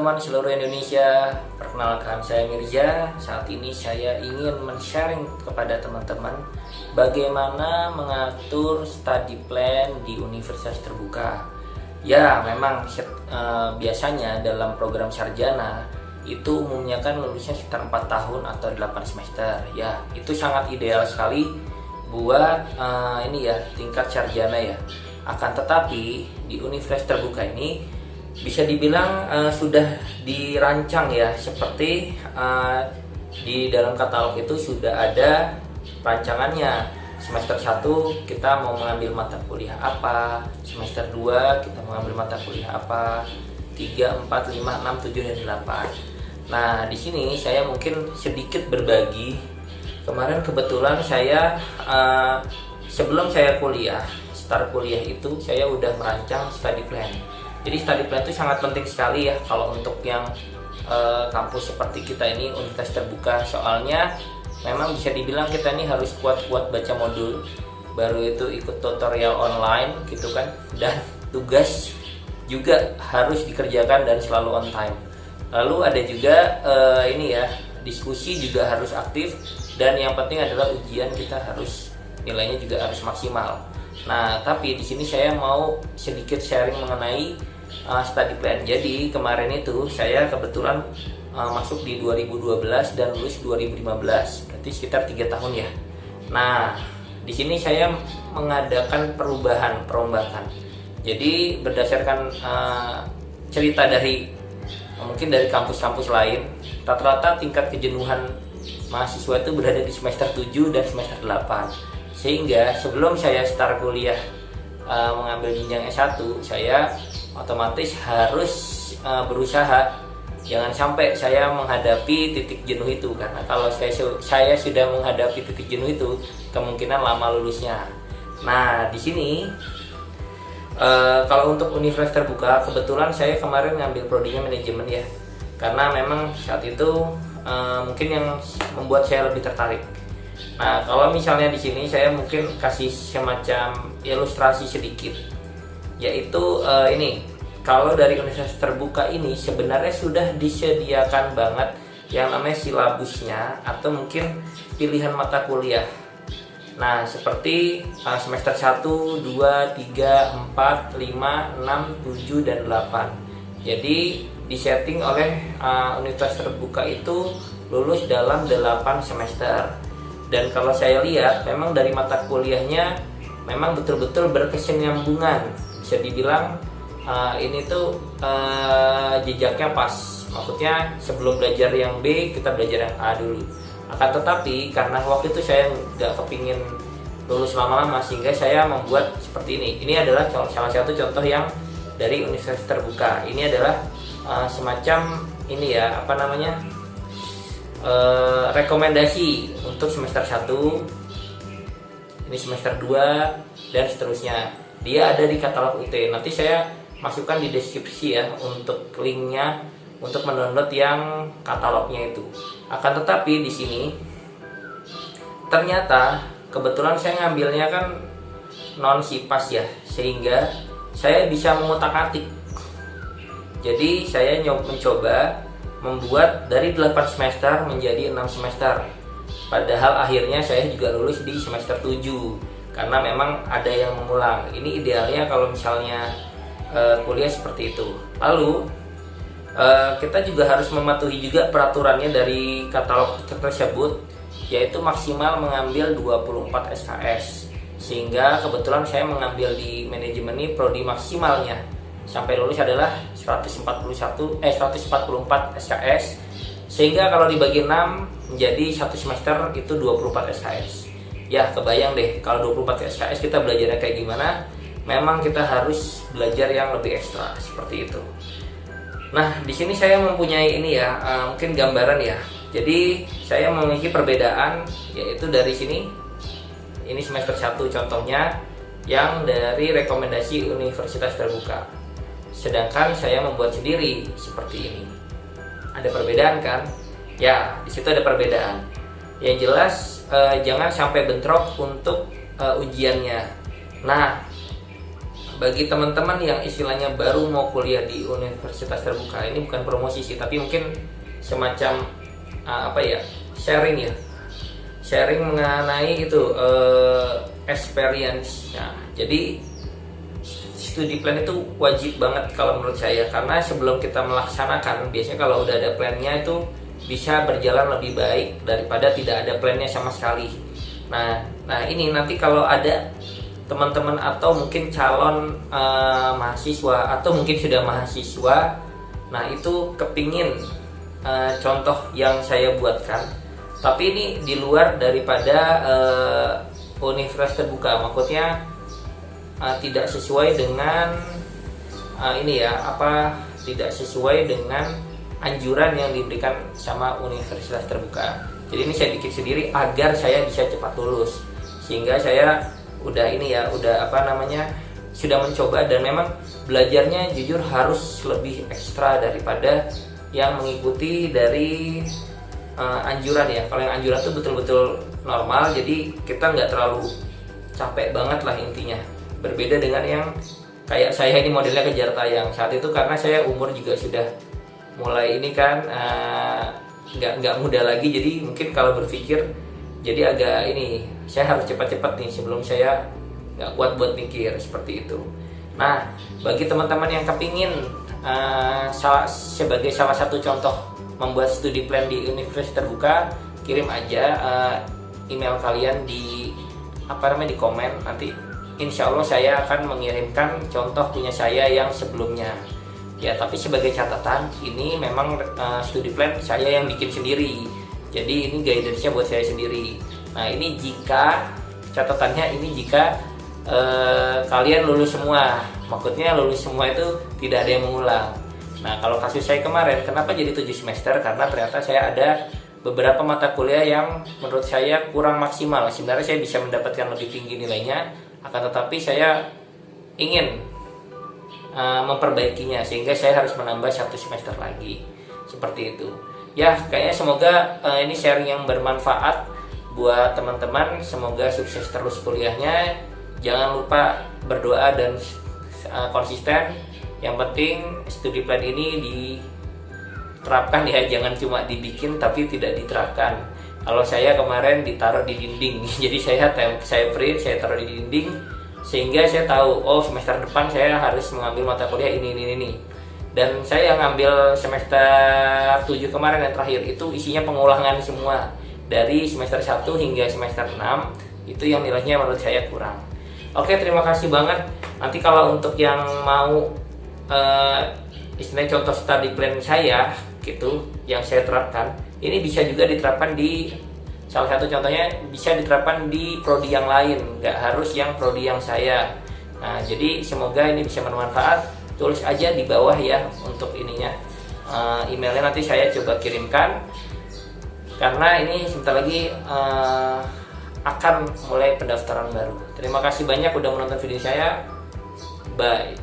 teman-teman seluruh Indonesia, perkenalkan saya Mirza. Saat ini saya ingin men-sharing kepada teman-teman bagaimana mengatur study plan di universitas terbuka. Ya, memang biasanya dalam program sarjana itu umumnya kan lulusnya sekitar 4 tahun atau 8 semester. Ya, itu sangat ideal sekali buat tingkat sarjana ya. Akan tetapi di universitas terbuka ini bisa dibilang sudah dirancang ya, seperti di dalam katalog itu sudah ada rancangannya. Semester 1 kita mau mengambil mata kuliah apa, semester 2 kita mengambil mata kuliah apa, 3, 4, 5, 6, 7, dan 8. Nah, di sini saya mungkin sedikit berbagi. Kemarin kebetulan saya sebelum saya start kuliah itu saya udah merancang study plan. Jadi study plan itu sangat penting sekali ya kalau untuk yang kampus seperti kita ini, universitas terbuka. Soalnya memang bisa dibilang kita ini harus kuat-kuat baca modul, baru itu ikut tutorial online gitu kan, dan tugas juga harus dikerjakan dan selalu on time. Lalu ada juga diskusi juga harus aktif, dan yang penting adalah ujian kita harus nilainya juga harus maksimal. Nah, tapi di sini saya mau sedikit sharing mengenai study plan. Jadi kemarin itu saya kebetulan masuk di 2012 dan lulus 2015, berarti sekitar 3 tahun ya. Nah, di sini saya mengadakan perombakan. Jadi berdasarkan cerita dari mungkin dari kampus-kampus lain, rata-rata tingkat kejenuhan mahasiswa itu berada di semester 7 dan semester 8. Sehingga sebelum saya start kuliah mengambil jenjang S1, saya otomatis harus berusaha jangan sampai saya menghadapi titik jenuh itu, karena kalau saya sudah menghadapi titik jenuh itu kemungkinan lama lulusnya. Nah, di sini kalau untuk universitas terbuka, kebetulan saya kemarin ngambil prodinya manajemen ya, karena memang saat itu mungkin yang membuat saya lebih tertarik. Nah, kalau misalnya di sini saya mungkin kasih semacam ilustrasi sedikit, yaitu kalau dari universitas terbuka ini sebenarnya sudah disediakan banget yang namanya silabusnya atau mungkin pilihan mata kuliah. Nah, seperti semester 1, 2, 3, 4, 5, 6, 7, dan 8. Jadi disetting oleh universitas terbuka itu lulus dalam 8 semester. Dan kalau saya lihat memang dari mata kuliahnya memang betul-betul berkesinambungan. Bisa dibilang ini tuh jejaknya pas. Maksudnya sebelum belajar yang B kita belajar yang A dulu. Akan tetapi karena waktu itu saya nggak kepingin lulus lama-lama, sehingga saya membuat seperti ini. Ini adalah salah satu contoh yang dari universitas terbuka. Ini adalah semacam rekomendasi untuk semester 1, ini semester 2, dan seterusnya. Dia ada di katalog UT. Nanti saya masukkan di deskripsi ya untuk linknya untuk mendownload yang katalognya itu. Akan tetapi di sini ternyata kebetulan saya ngambilnya kan non SIPAS ya, sehingga saya bisa mengutak-atik. Jadi saya mencoba membuat dari 8 semester menjadi 6 semester. Padahal akhirnya saya juga lulus di semester 7 karena memang ada yang mengulang. Ini idealnya kalau misalnya kuliah seperti itu. Lalu kita juga harus mematuhi juga peraturannya dari katalog tersebut, yaitu maksimal mengambil 24 SKS. Sehingga kebetulan saya mengambil di manajemen ini prodi maksimalnya sampai lulus adalah 144 SKS. Sehingga kalau dibagi 6 menjadi 1 semester itu 24 SKS. Ya, kebayang deh kalau 24 SKS kita belajarnya kayak gimana. Memang kita harus belajar yang lebih ekstra seperti itu. Nah, di sini saya mempunyai mungkin gambaran ya. Jadi saya memiliki perbedaan, yaitu dari sini. Ini semester 1 contohnya yang dari rekomendasi universitas terbuka. Sedangkan saya membuat sendiri seperti ini. Ada perbedaan kan? Ya, di situ ada perbedaan. Yang jelas jangan sampai bentrok untuk ujiannya. Nah, bagi teman-teman yang istilahnya baru mau kuliah di universitas terbuka, ini bukan promosi sih, tapi mungkin semacam sharing ya, sharing mengenai itu experience. Nah, jadi studi plan itu wajib banget kalau menurut saya, karena sebelum kita melaksanakan, biasanya kalau udah ada plannya itu bisa berjalan lebih baik daripada tidak ada plannya sama sekali. Nah ini nanti kalau ada teman-teman atau mungkin calon mahasiswa atau mungkin sudah mahasiswa, nah itu kepingin contoh yang saya buatkan, tapi ini di luar daripada universitas terbuka, maksudnya tidak sesuai dengan tidak sesuai dengan anjuran yang diberikan sama universitas terbuka. Jadi ini saya bikin sendiri agar saya bisa cepat lulus, sehingga saya sudah mencoba, dan memang belajarnya jujur harus lebih ekstra daripada yang mengikuti dari anjuran ya. Kalau yang anjuran itu betul-betul normal, jadi kita nggak terlalu capek banget lah intinya. Berbeda dengan yang kayak saya ini modelnya kejar tayang saat itu, karena saya umur juga sudah mulai ini kan nggak muda lagi, jadi mungkin kalau berpikir jadi agak saya harus cepat-cepat nih sebelum saya nggak kuat buat mikir seperti itu. Nah, bagi teman-teman yang kepingin sebagai salah satu contoh membuat studi plan di universitas terbuka, kirim aja email kalian di komen, nanti insya Allah saya akan mengirimkan contoh punya saya yang sebelumnya ya. Tapi sebagai catatan, ini memang studi plan saya yang bikin sendiri, jadi ini guidance-nya buat saya sendiri. Nah ini catatannya jika kalian lulus semua, maksudnya lulus semua itu tidak ada yang mengulang. Nah kalau kasus saya kemarin, kenapa jadi 7 semester? Karena ternyata saya ada beberapa mata kuliah yang menurut saya kurang maksimal. Sebenarnya saya bisa mendapatkan lebih tinggi nilainya, akan tetapi saya ingin memperbaikinya, sehingga saya harus menambah 1 semester lagi, seperti itu ya. Kayaknya semoga ini sharing yang bermanfaat buat teman-teman, semoga sukses terus kuliahnya. Jangan lupa berdoa dan konsisten. Yang penting studi plan ini diterapkan ya, jangan cuma dibikin tapi tidak diterapkan. Kalau saya kemarin ditaruh di dinding, jadi saya print, saya taruh di dinding, sehingga saya tahu semester depan saya harus mengambil mata kuliah ini. Dan saya ngambil semester 7 kemarin yang terakhir itu isinya pengulangan semua dari semester 1 hingga semester 6, itu yang nilainya menurut saya kurang. Oke, terima kasih banget. Nanti kalau untuk yang mau istilahnya contoh study plan saya gitu yang saya terapkan, ini bisa juga diterapkan di salah satu contohnya, bisa diterapkan di prodi yang lain, nggak harus yang prodi yang saya. Nah jadi semoga ini bisa bermanfaat. Tulis aja di bawah ya untuk ininya, emailnya nanti saya coba kirimkan, karena ini sebentar lagi akan mulai pendaftaran baru. Terima kasih banyak udah menonton video saya. Bye.